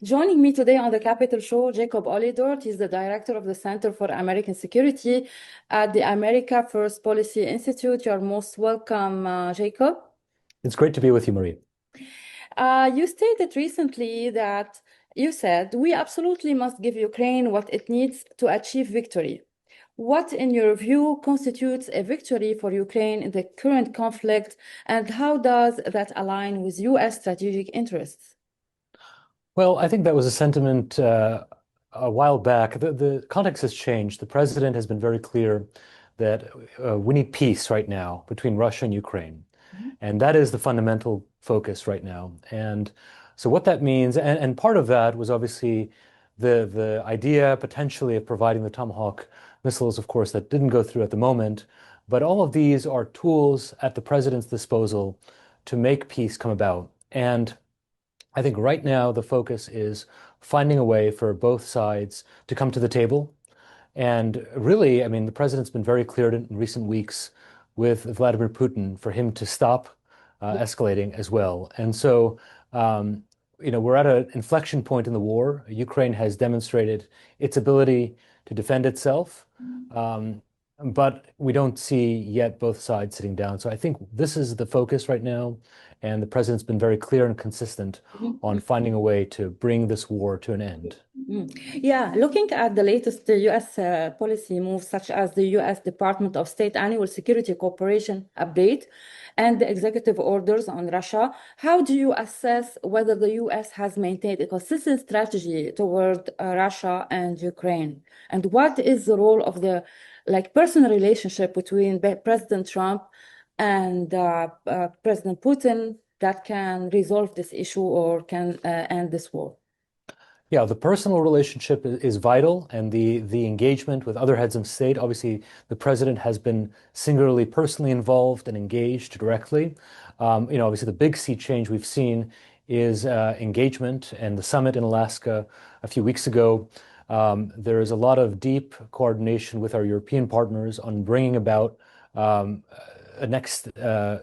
Joining me today on the Capital Show, Jacob Olidort. He's the director of the Center for American Security at the America First Policy Institute. You're most welcome, Jacob. It's great to be with you, Marie. You stated recently that you said, we absolutely must give Ukraine what it needs to achieve victory. What, in your view, constitutes a victory for Ukraine in the current conflict, and how does that align with U.S. strategic interests? Well, I think that was a sentiment a while back. The context has changed. The president has been very clear that we need peace right now between Russia and Ukraine. And that is the fundamental focus right now. And so what that means, and part of that was obviously the idea potentially of providing the Tomahawk missiles, of course, that didn't go through at the moment. But all of these are tools at the president's disposal to make peace come about. And I think right now the focus is finding a way for both sides to come to the table. And really, I mean, the president's been very clear in recent weeks with Vladimir Putin for him to stop escalating as well. And so, we're at an inflection point in the war. Ukraine has demonstrated its ability to defend itself, but we don't see yet both sides sitting down. So I think this is the focus right now. And the president's been very clear and consistent on finding a way to bring this war to an end. Yeah, looking at the latest U.S. Policy moves, such as the U.S. Department of State Annual Security Cooperation Update and the executive orders on Russia, how do you assess whether the U.S. has maintained a consistent strategy toward Russia and Ukraine? And what is the role of the personal relationship between President Trump and President Putin that can resolve this issue or can end this war? Yeah, the personal relationship is vital, and the engagement with other heads of state. Obviously, the president has been singularly personally involved and engaged directly. Obviously, the big sea change we've seen is engagement, and the summit in Alaska a few weeks ago. There is a lot of deep coordination with our European partners on bringing about a next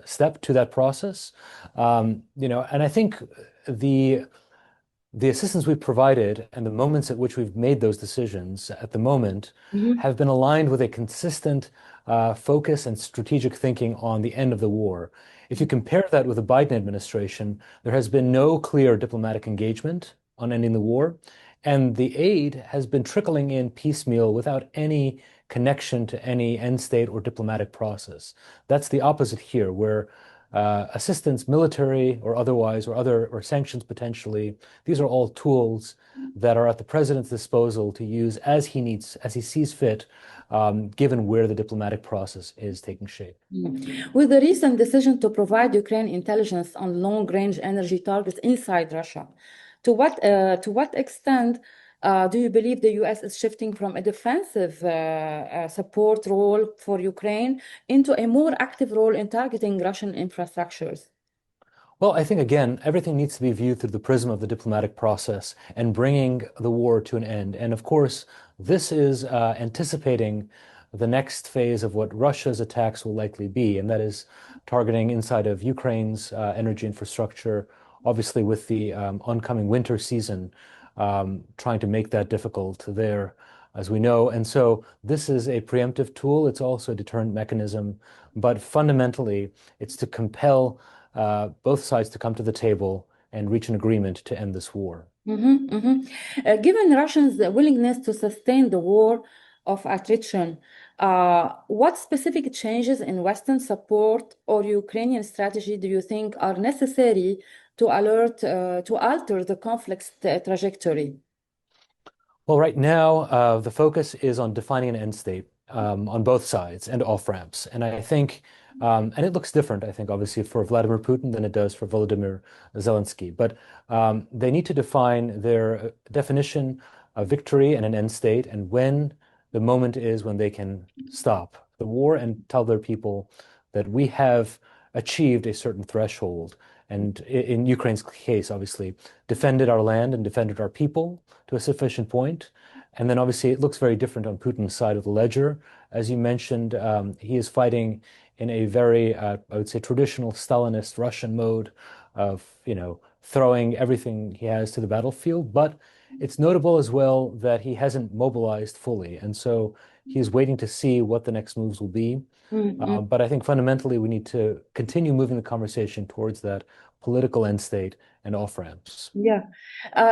step to that process. And I think the assistance we've provided and the moments at which we've made those decisions at the moment have been aligned with a consistent focus and strategic thinking on the end of the war. If you compare that with the Biden administration, there has been no clear diplomatic engagement on ending the war, and the aid has been trickling in piecemeal without any connection to any end state or diplomatic process. That's the opposite here, where assistance, military or otherwise, or sanctions potentially, these are all tools that are at the president's disposal to use as he needs, as he sees fit, given where the diplomatic process is taking shape. With the recent decision to provide Ukraine intelligence on long-range energy targets inside Russia, to what extent do you believe the U.S. is shifting from a defensive support role for Ukraine into a more active role in targeting Russian infrastructures? Well, I think, again, everything needs to be viewed through the prism of the diplomatic process and bringing the war to an end. And of course, this is anticipating the next phase of what Russia's attacks will likely be, and that is targeting inside of Ukraine's energy infrastructure, obviously with the oncoming winter season. Trying to make that difficult there, as we know. And so this is a preemptive tool. It's also a deterrent mechanism. But fundamentally, it's to compel both sides to come to the table and reach an agreement to end this war. Given Russia's willingness to sustain the war of attrition, what specific changes in Western support or Ukrainian strategy do you think are necessary to alter the conflict's trajectory? Well, right now, the focus is on defining an end state on both sides and off-ramps. And I think, and it looks different, I think, obviously, for Vladimir Putin than it does for Volodymyr Zelensky. But they need to define their definition of victory and an end state, and when the moment is when they can stop the war and tell their people that we have achieved a certain threshold. And in Ukraine's case, obviously, defended our land and defended our people to a sufficient point. And then obviously it looks very different on Putin's side of the ledger As you mentioned, he is fighting in a very, I would say, traditional Stalinist Russian mode of, throwing everything he has to the battlefield. But it's notable as well that he hasn't mobilized fully. And so he's waiting to see what the next moves will be. Mm-hmm. But I think fundamentally we need to continue moving the conversation towards that political end state and off-ramps. Yeah.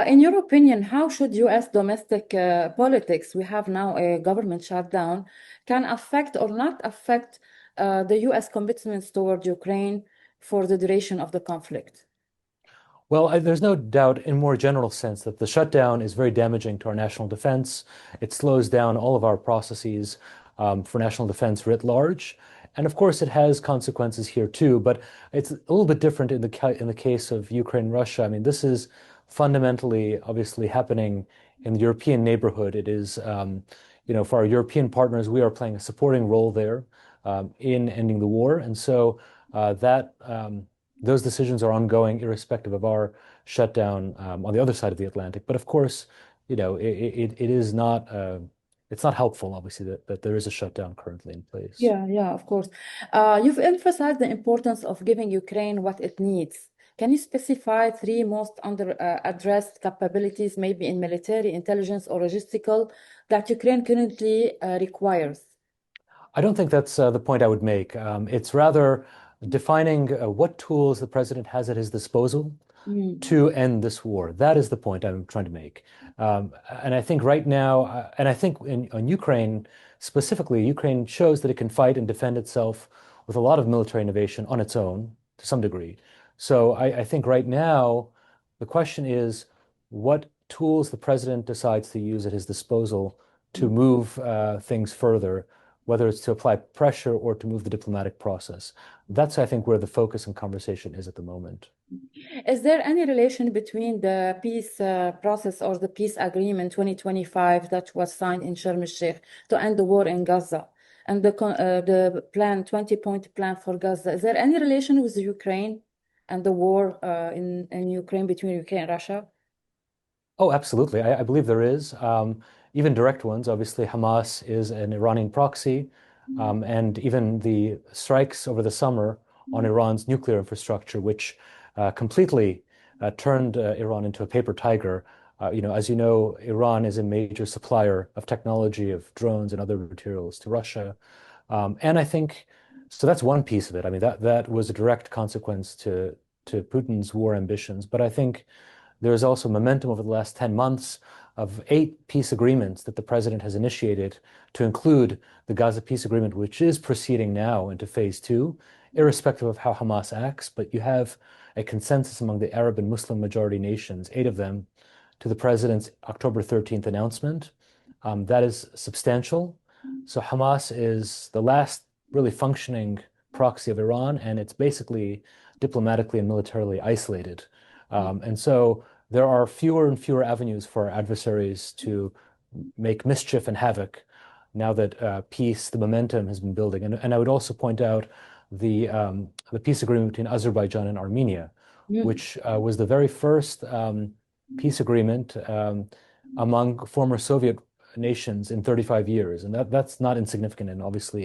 In your opinion, how should U.S. domestic politics, we have now a government shutdown, can affect or not affect the U.S. commitments toward Ukraine for the duration of the conflict? Well, there's no doubt in more general sense that the shutdown is very damaging to our national defense. It slows down all of our processes for national defense writ large. And of course, it has consequences here too, but it's a little bit different in the case of Ukraine, Russia. I mean, this is fundamentally, obviously, happening in the European neighborhood. It is, for our European partners, we are playing a supporting role there in ending the war. And so that those decisions are ongoing, irrespective of our shutdown on the other side of the Atlantic. But of course, it is not it's not helpful, obviously, that there is a shutdown currently in place. Yeah, yeah, of course. You've emphasized the importance of giving Ukraine what it needs. Can you specify three most under addressed capabilities, maybe in military, intelligence, or logistical, that Ukraine currently requires? I don't think that's the point I would make. It's rather defining what tools the president has at his disposal Mm, to end this war. That is the point I'm trying to make. And I think right now, and I think on Ukraine specifically, Ukraine shows that it can fight and defend itself with a lot of military innovation on its own to some degree. So I think right now, the question is what tools the president decides to use at his disposal to mm. move things further, whether it's to apply pressure or to move the diplomatic process. That's, I think, where the focus and conversation is at the moment. Is there any relation between the peace process or the peace agreement 2025 that was signed in Sharm el-Sheikh to end the war in Gaza and the plan 20-point plan for Gaza? Is there any relation with Ukraine and the war in Ukraine between Ukraine and Russia? Oh, absolutely. I believe there is. Even direct ones. Obviously, Hamas is an Iranian proxy, and even the strikes over the summer on Iran's nuclear infrastructure, which completely turned Iran into a paper tiger. As you know, Iran is a major supplier of technology, of drones and other materials to Russia. And I think so. That's one piece of it. I mean, that was a direct consequence to Putin's war ambitions. But I think there is also momentum over the last 10 months of 8 peace agreements that the president has initiated to include the Gaza peace agreement, which is proceeding now into phase 2, irrespective of how Hamas acts. But you have a consensus among the Arab and Muslim majority nations, 8 of them, to the president's October 13th announcement. That is substantial. So Hamas is the last really functioning proxy of Iran, and it's basically diplomatically and militarily isolated. And so there are fewer and fewer avenues for our adversaries to make mischief and havoc now that peace, the momentum has been building. And I would also point out the peace agreement between Azerbaijan and Armenia, Mm. which was the very first peace agreement among former Soviet nations in 35 years. And that's not insignificant and obviously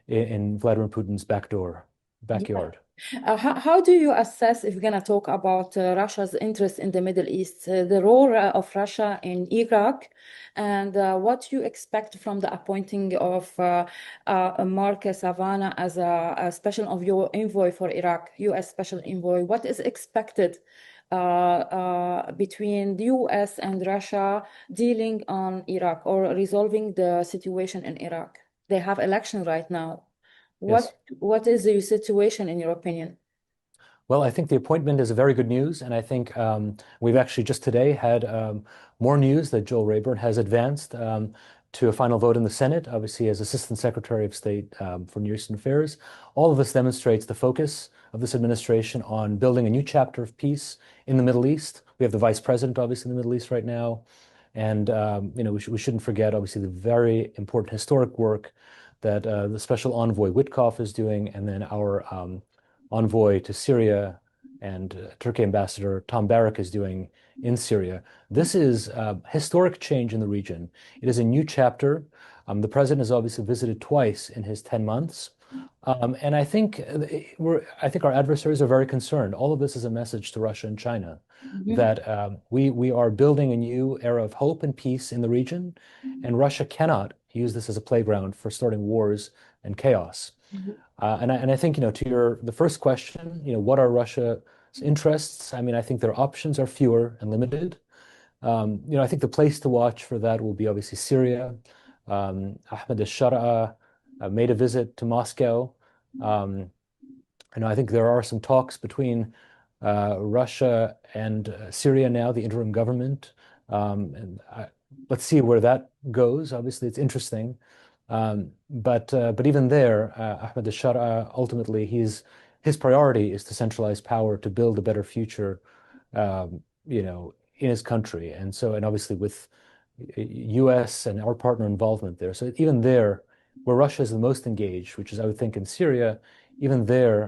in Vladimir Putin's Yeah. backyard. How do you assess, if we're going to talk about Russia's interest in the Middle East, the role of Russia in Iraq, and what you expect from the appointing of Mark Savannah as a special of your envoy for Iraq, U.S. special envoy? What is expected between the U.S. and Russia dealing on Iraq or resolving the situation in Iraq? They have election right now. Yes. What is the situation in your opinion? Well, I think the appointment is a very good news, and I think we've actually just today had more news that Joel Rayburn has advanced to a final vote in the Senate, obviously as Assistant Secretary of State for Near Eastern Affairs. All of this demonstrates the focus of this administration on building a new chapter of peace in the Middle East. We have the Vice President, obviously, in the Middle East right now, and we shouldn't forget, obviously, the very important historic work that the Special Envoy Witkoff is doing, and then our envoy to Syria and Turkey Ambassador Tom Barrack is doing in Syria. This is a historic change in the region. It is a new chapter. The president has obviously visited twice in his 10 months. And I think our adversaries are very concerned. All of this is a message to Russia and China Mhm. that we are building a new era of hope and peace in the region, and Russia cannot use this as a playground for starting wars and chaos. Mhm. And I think, to the first question, what are Russia's interests? I mean, I think their options are fewer and limited. I think the place to watch for that will be obviously Syria. Ahmed al-Shara made a visit to Moscow. Um, I think there are some talks between Russia and Syria now, the interim government. And let's see where that goes. Obviously, it's interesting. But even there, Ahmed al-Shara, ultimately, his priority is to centralize power to build a better future, in his country. And obviously with U.S. and our partner involvement there. So even there, where Russia is the most engaged, which is, I would think, in Syria, even there,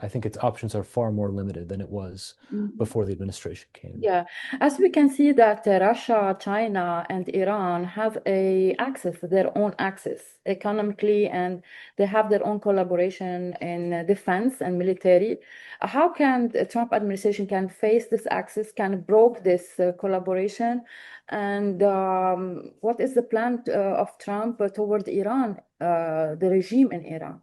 I think its options are far more limited than it was Mhm. before the administration came. Yeah, as we can see that Russia, China, and Iran have a access, their own access economically, and they have their own collaboration in defense and military. How can the Trump administration can face this access, can broke this collaboration, and what is the plan of Trump toward Iran, the regime in Iran?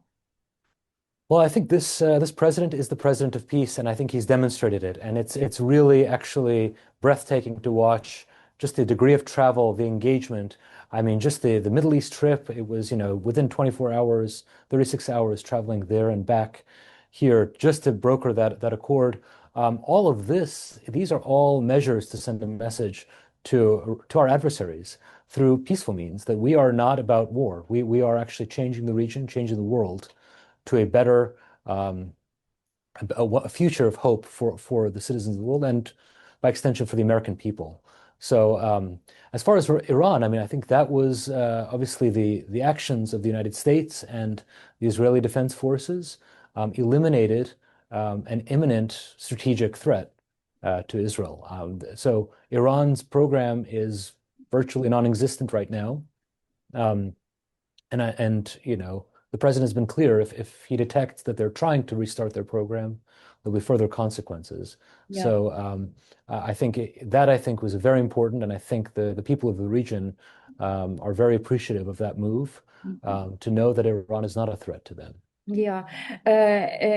Well, I think this president is the president of peace, and I think he's demonstrated it. And it's really actually breathtaking to watch just the degree of travel, the engagement. I mean, just the Middle East trip, it was, within 24 hours, 36 hours traveling there and back here just to broker that accord. All of this, these are all measures to send a message to our adversaries through peaceful means that we are not about war. We are actually changing the region, changing the world to a better um, a future of hope for the citizens of the world and by extension for the American people. So as far as Iran, I mean, I think that was obviously the actions of the United States and the Israeli Defense Forces eliminated an imminent strategic threat to Israel. So Iran's program is virtually non-existent right now. Um, and the president has been clear if he detects that they're trying to restart their program, there'll be further consequences. Yeah. So I think was very important, and I think the people of the region are very appreciative of that move to know that Iran is not a threat to them. Yeah,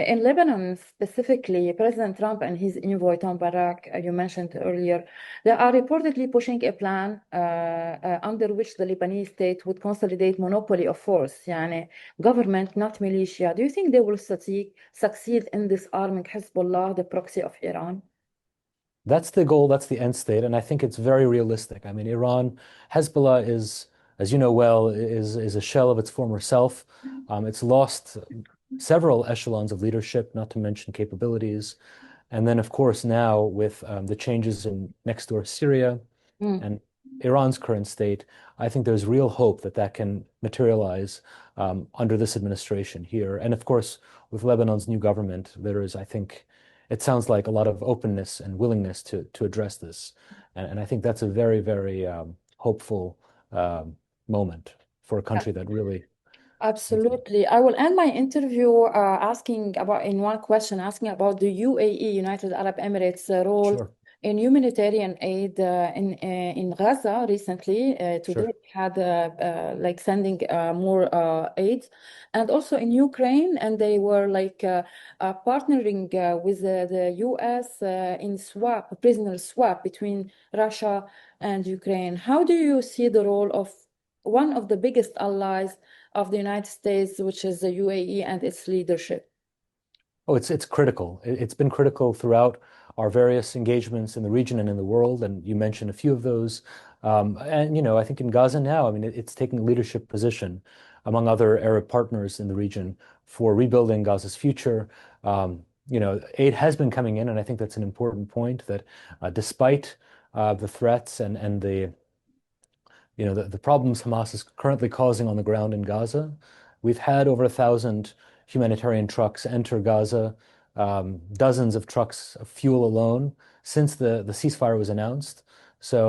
in Lebanon specifically, President Trump and his envoy Tom Barak, you mentioned earlier, they are reportedly pushing a plan under which the Lebanese state would consolidate monopoly of force, يعني government, not militia. Do you think they will succeed in disarming Hezbollah, the proxy of Iran? That's the goal, that's the end state, and I think it's very realistic. I mean, Hezbollah is, as you know well, is a shell of its former self. It's lost several echelons of leadership, not to mention capabilities. And then, of course, now with the changes in next door Syria Mm. and Iran's current state, I think there's real hope that that can materialize under this administration here. And of course, with Lebanon's new government, there is, I think, it sounds like a lot of openness and willingness to address this. And I think that's a very, very hopeful moment for a country that really needs to. Absolutely. I will end my interview asking about, in one question, asking about the UAE, United Arab Emirates, role Sure, in humanitarian aid in Gaza recently. Today sure. we had like sending more aid, and also in Ukraine, and they were like partnering with the US in swap, prisoner swap between Russia and Ukraine. How do you see the role of one of the biggest allies of the United States, which is the UAE and its leadership? Oh, it's critical. It's been critical throughout our various engagements in the region and in the world, and you mentioned a few of those. And I think in Gaza now, I mean, it's taking a leadership position among other Arab partners in the region for rebuilding Gaza's future. Aid has been coming in, and I think that's an important point that despite the threats and the problems Hamas is currently causing on the ground in Gaza. We've had over 1,000 humanitarian trucks enter Gaza, dozens of trucks of fuel alone since the ceasefire was announced. So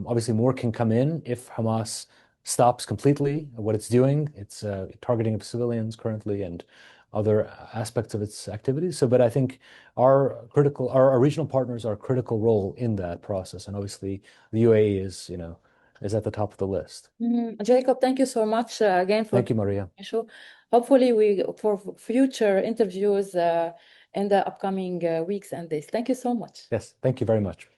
obviously more can come in if Hamas stops completely what it's doing. It's targeting of civilians currently and other aspects of its activities. So, but I think our regional partners are a critical role in that process, and obviously the UAE is at the top of the list. Jacob, thank you so much again for Thank you, Maria. the show. Hopefully, for future interviews in the upcoming weeks and days. Thank you so much. Yes, thank you very much.